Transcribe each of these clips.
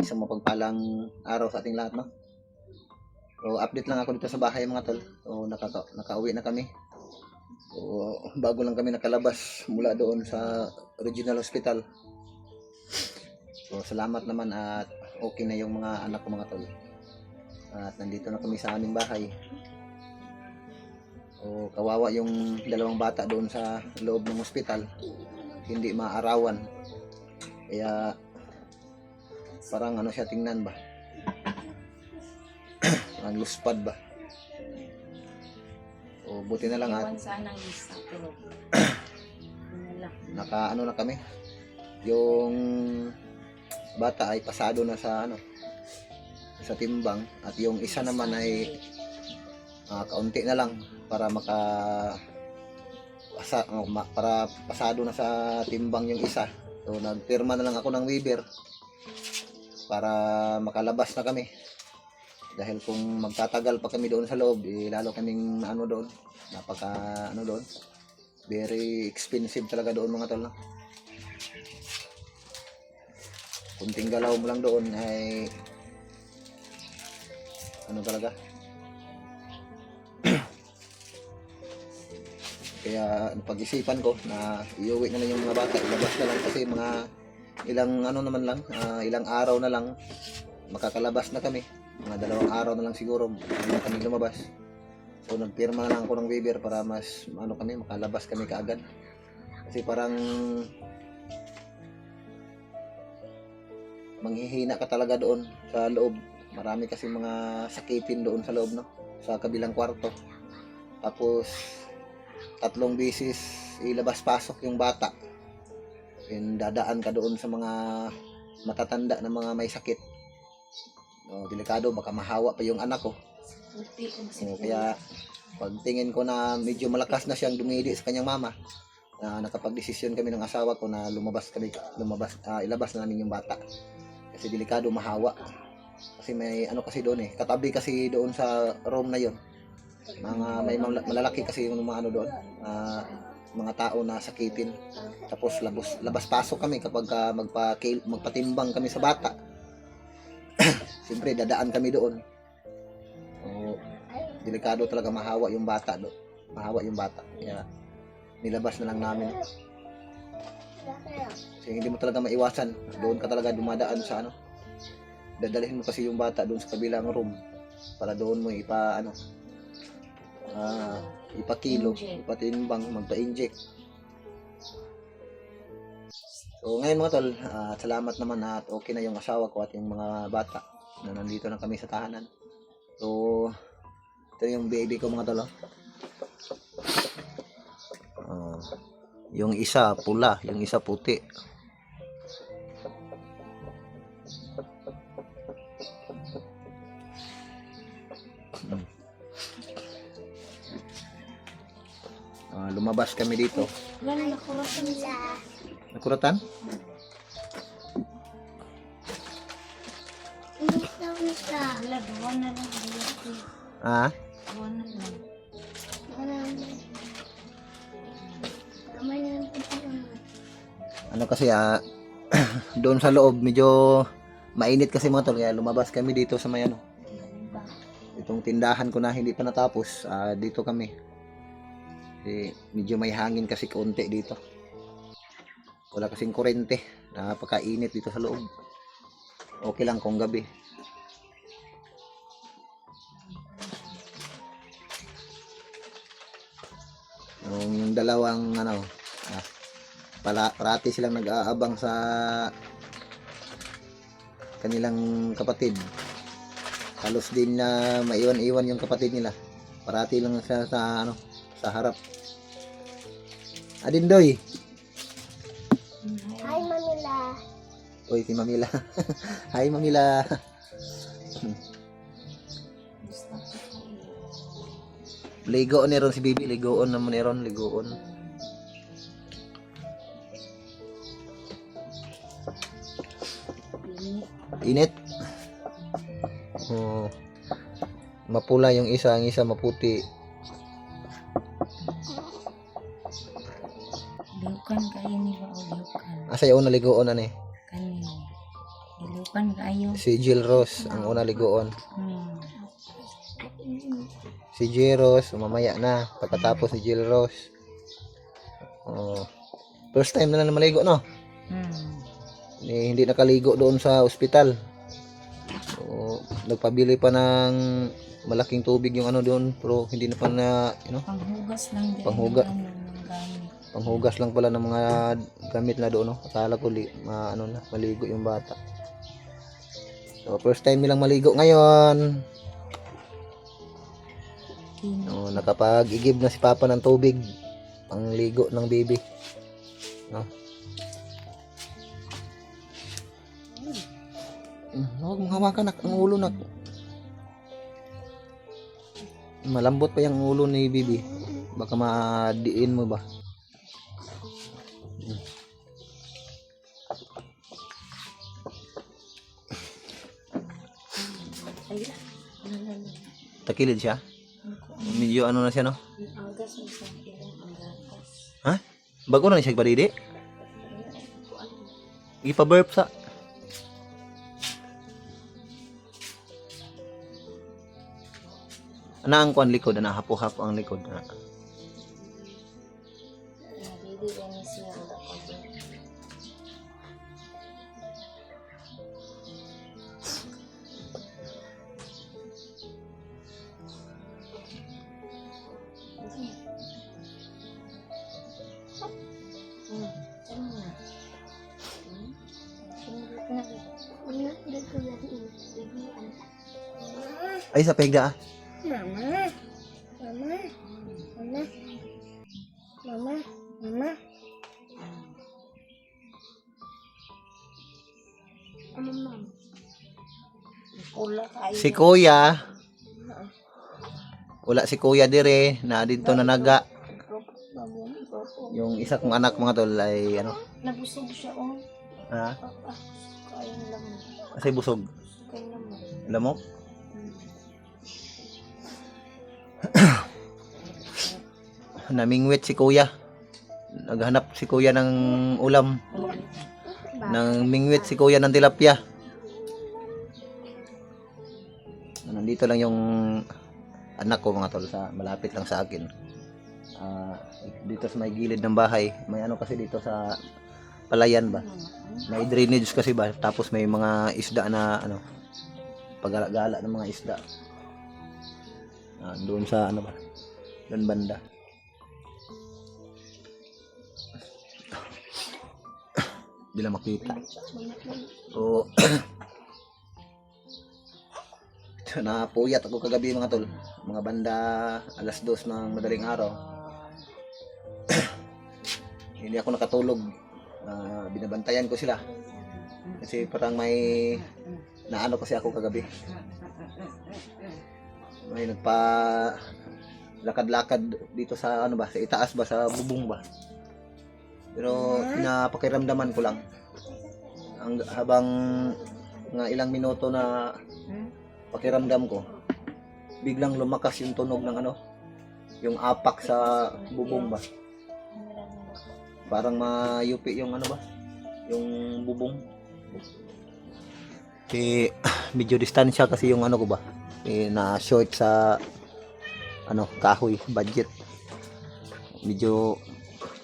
Isang mapagpalang araw sa ating lahat, no? So, update lang ako dito sa bahay mga tol. So, nakauwi na kami. So, bago lang kami nakalabas mula doon sa Regional Hospital. So, salamat naman at okay na yung mga anak ko mga tol. At nandito na kami sa aming bahay. So, kawawa yung dalawang bata doon sa loob ng hospital. Hindi maarawan. Kaya parang ano siya tingnan ba? Ang luspad ba? O buti na lang at naka ano na kami. Yung bata ay pasado na sa ano sa timbang at yung isa naman ay kaunti na lang para para pasado na sa timbang yung isa. So nagpirma na lang ako ng waiver para makalabas na kami. Dahil kung magtatagal pa kami doon sa loob, lalo kaming ano doon, ano doon, very expensive talaga doon mga tol, no? Kunting galaw mo lang doon ay ano talaga. Kaya pag-isipan ko na iuwi na lang yung mga bata, ilabas na lang kasi mga ilang ano naman lang, ilang araw na lang makakalabas na kami. Mga 2 araw na lang siguro hindi na kami lumabas. So nagpirma na lang ako ng waiver para mas ano kami, makalabas kami kaagad. Kasi parang manghihina ka talaga doon sa loob. Marami kasi mga sakitin doon sa loob, no? Sa kabilang kwarto. Tapos 3 beses ilabas-pasok yung bata. And dadaan ka doon sa mga matatanda na mga may sakit. No, delikado, baka mahawa pa yung anak ko. Kaya pagtingin ko na medyo malakas na siyang dumidi sa kanyang mama, nakapag-desisyon kami ng asawa ko na ilabas na namin yung bata. Kasi delikado, mahawa. Kasi may ano kasi doon katabi kasi doon sa room na yon. May malalaki kasi yung mga ano doon, mga tao na sakitin. Tapos labas-pasok kami kapag magpatimbang kami sa bata. Siyempre dadaan kami doon. So, delikado talaga, mahawa yung bata doon. Mahawa yung bata. Kaya nilabas na lang namin. Kasi hindi mo talaga maiwasan. Doon ka talaga dumadaan sa ano. Dadalhin mo kasi yung bata doon sa kabilang room para doon mo ipakilo, ipatimbang, magpa-inject. So ngayon mga tol, salamat naman at okay na yung asawa ko at yung mga bata na nandito na kami sa tahanan. So ito yung baby ko mga tol. Yung isa pula, yung isa puti. Lumabas kami dito. Nakuratan? Ano kasi doon sa loob medyo mainit kasi mga tol, kaya lumabas kami dito sa may itong tindahan ko na hindi pa natapos. Dito kami. Medyo may hangin kasi konti dito. Wala kasing kurente. Napakainit dito sa loob. Okay lang kung gabi. Yung dalawang parati silang nag-aabang sa kanilang kapatid. Halos din na maiwan-iwan yung kapatid nila. Parati lang siya sa harap. Adindoy. Hi Mamila. Oy, si Mamila. Hi Mamila. Ligo ni ron si Bibi, ligoon naman ni ron, ligoon. Init. Mapula yung isa, ang isa maputi. Liukan kayo ni ba o liukan? Asa yung naligoon na ni? Kani. Lipan kayo. Si Jill Rose ang una ligoon. Hmm. Si Jill Rose, mamaya na. Pagkatapos si Jill Rose. Oh, first time na maligo, no? Hmm. Hindi nakaligo doon sa ospital. So, nagpabili pa ng malaking tubig yung ano doon, pero hindi na pa na, Panghugas lang din. Panghuga. Ng gamit. panghugas lang pala ng mga gamit na doon, no? Akala ko maligo yung bata. So, first time nilang maligo ngayon. No, nakapag-igib na si Papa ng tubig pang ligo ng baby. No? Huwag mong hawakan ang ulo nak. Malambot pa yung ulo ni baby. Baka madiin mo ba? Takilid siya? Medyo ano na siya, no? Ha? Bago na siya padidi? Ipa-burp sa. Ana ang kuan likod, ana hapo-hapo ang likod. Ana. Ay, sa pegda ah. Mama, mama, mama, mama, mama. Mama. Pula kayo. Si Kuya. Wala si Kuya dire na dito na naga. Yung isa kong anak mga tol ay ano? Nabusog siya oh. Ha? Kain lang. Kasi busog. Kain naman. Lamok? Namingwit si Kuya. Naghanap si Kuya ng ulam. Nang mingwit si Kuya ng tilapia. Nandito lang yung anak ko mga tol, sa malapit lang sa akin. Dito sa may gilid ng bahay, may ano kasi dito sa palayan ba, may drainage kasi ba, tapos may mga isda na ano, paggala-gala ng mga isda doon sa ano ba, doon banda. Di lang makita. So napuyat ako kagabi mga tol, mga banda 2:00 ng madaling araw. Hindi ako nakatulog. Binabantayan ko sila kasi parang may naano kasi ako kagabi, may nagpa lakad-lakad dito sa ano ba, sa itaas ba, sa bubong ba, pero pinapakiramdaman ko lang habang nga ilang minuto na pakiramdam ko, biglang lumakas yung tunog ng ano, yung apak sa bubong ba, parang mayupi yung ano ba, yung bubong. Medyo distansya kasi yung ano ko ba, na short sa ano, kahoy budget, medyo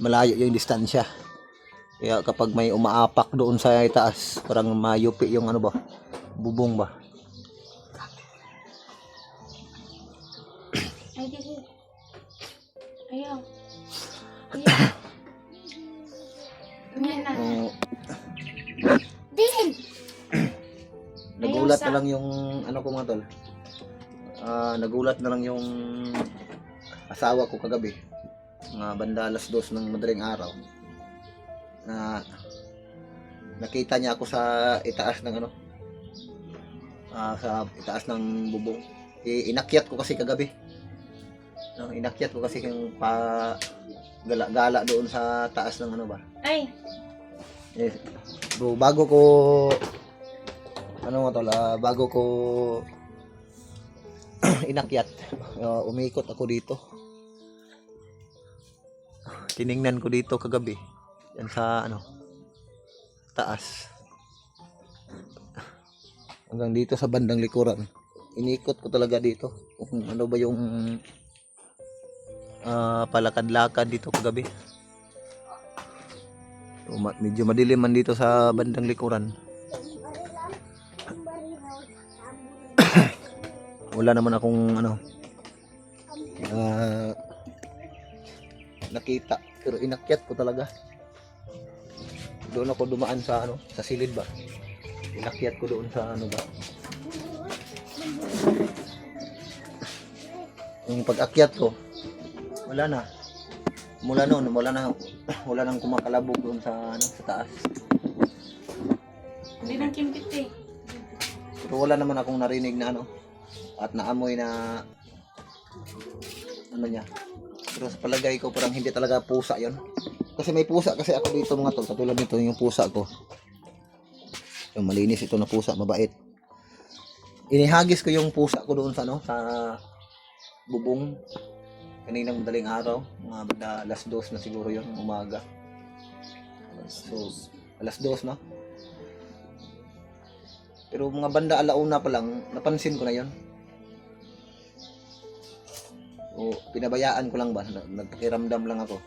malayo yung distansya, kaya kapag may umaapak doon sa itaas, parang mayupi yung ano ba, bubong ba. Ayaw. Nagulat na lang yung ano ko mga tol. Nagulat na lang yung asawa ko kagabi, mga banda 2:00 ng madaling araw, na nakita niya ako sa itaas ng ano, sa itaas ng bubong. Inakyat ko kasi kagabi. Inakyat ko kasi yung gala doon sa taas ng ano ba. Ay. Bro, bago ko ano nga tol, bago ko inakyat, umikot ako dito. Tiningnan ko dito kagabi yan sa ano, taas. hanggang dito sa bandang likuran. Inikot ko talaga dito kung ano ba yung palakad-lakad dito kagabi. So, medyo madilim man dito sa bandang likuran. Wala naman akong nakita, pero inakyat ko talaga. Doon ako dumaan sa sa silid ba. Inakyat ko doon sa ba. Yung pag-akyat ko, wala na. Mula noon, wala nang kumakalabog doon sa sa taas. Hindi nang kimpit eh. Pero wala naman akong narinig na at naamoy na niya. Pero sa palagay ko parang hindi talaga pusa 'yon. Kasi may pusa kasi ako dito mga tol, katulad nito yung pusa ko. Yung malinis ito na pusa, mabait. Inihagis ko yung pusa ko doon sa sa bubong kaninang madaling araw, mga banda alas 2 na siguro 'yon, umaga. So, alas 2 no? Pero mga banda alauna pa lang, napansin ko na 'yon. O pinabayaan ko lang ba, nagpakiramdam lang ako.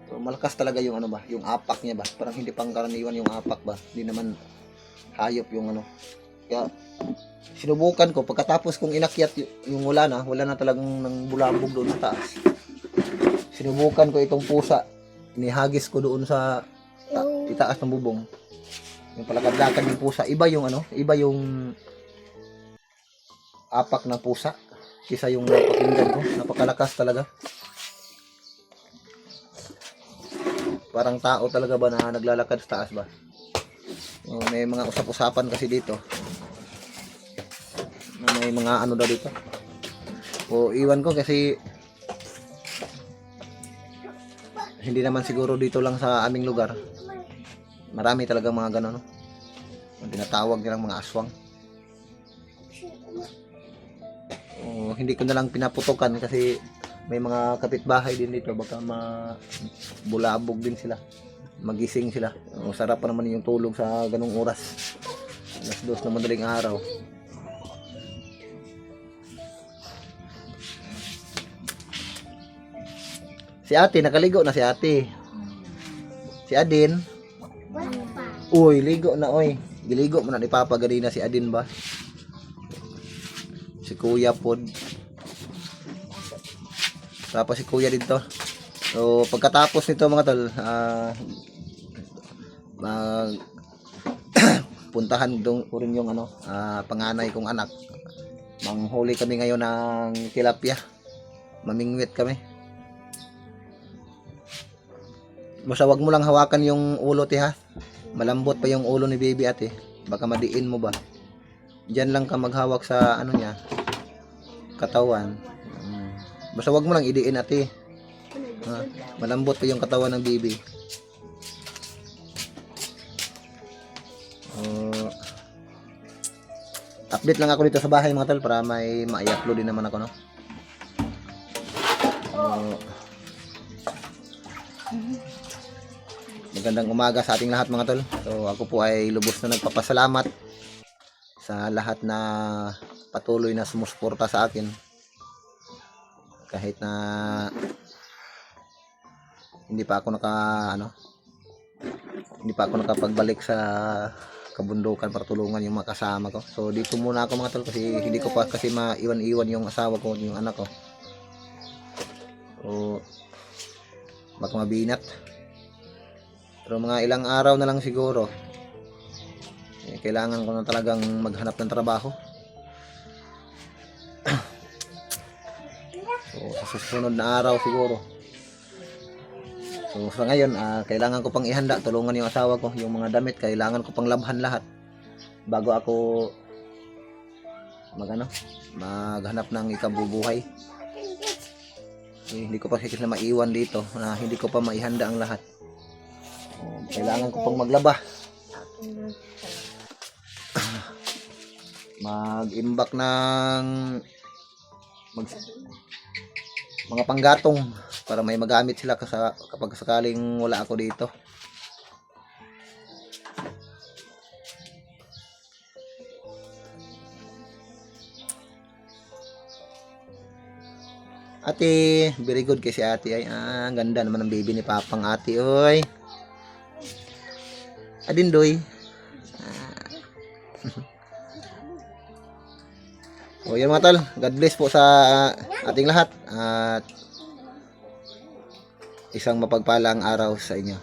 Pero malakas talaga yung yung apak niya ba, parang hindi pangkaraniwan yung apak ba, hindi naman hayop yung Kaya sinubukan ko pagkatapos kong inakyat yung wala na talagang nang bulabog doon sa taas. Sinubukan ko itong pusa, inihagis ko doon sa itaas ng bubong. Yung palakad-lakad ng pusa, iba yung apak ng pusa kisa yung napakinggan ko, napakalakas talaga. Parang tao talaga ba na naglalakad sa taas ba. May mga usap-usapan kasi dito na may mga daw dito. O iwan ko kasi hindi naman siguro dito lang sa aming lugar. Marami talaga mga gano'n, ang tinatawag nilang mga aswang. Hindi ko na lang pinaputukan kasi may mga kapitbahay din dito, baka bulabog din sila, magising sila. Sarap pa naman yung tulog sa ganung oras, alas 2 na madaling araw. Si ate, nakaligo na si ate. Si Adin, uy, ligo na oy. Giligo mo na ni Papa ganina si Adin ba? Si Kuya pod. Tapos si Kuya dito. So pagkatapos nito mga tol, puntahan doon rin yung panganay kong anak. Manghuli kami ngayon ng tilapia. Mamingwit kami. Basta wag mo lang hawakan yung ulo ha. Malambot pa yung ulo ni baby ate. Baka madiin mo ba. Diyan lang ka maghawak sa niya, katawan. Basta wag mo lang idiin ate. Malambot pa yung katawan ng baby. Update lang ako dito sa bahay mga tol para may ma-upload din naman ako no. Magandang umaga sa ating lahat mga tol. So ako po ay lubos na nagpapasalamat sa lahat na patuloy na sumusuporta sa akin. Kahit na hindi pa ako nakapagbalik sa kabundukan para tulungan yung mga kasama ko. So dito muna ako mga tol kasi hindi ko pa kasi maiwan-iwan yung asawa ko, yung anak ko. So baka mabinat. Pero mga ilang araw na lang siguro. Kailangan ko na talagang maghanap ng trabaho. So sa susunod na araw siguro. So sa ngayon, kailangan ko pang ihanda, tulungan yung asawa ko, yung mga damit, kailangan ko pang labhan lahat bago ako maghanap ng ikabubuhay. Hindi ko pa kasi na maiwan dito, na hindi ko pa maihanda ang lahat. Kailangan ko pang maglaba, mag-imbak ng mga panggatong para may magamit sila kapag sakaling wala ako dito. Ate, very good kay si ate ay. Ang ganda naman ng baby ni Papang ate, oy. Adindoy. O yan mga tol, God bless po sa ating lahat at isang mapagpalang araw sa inyo.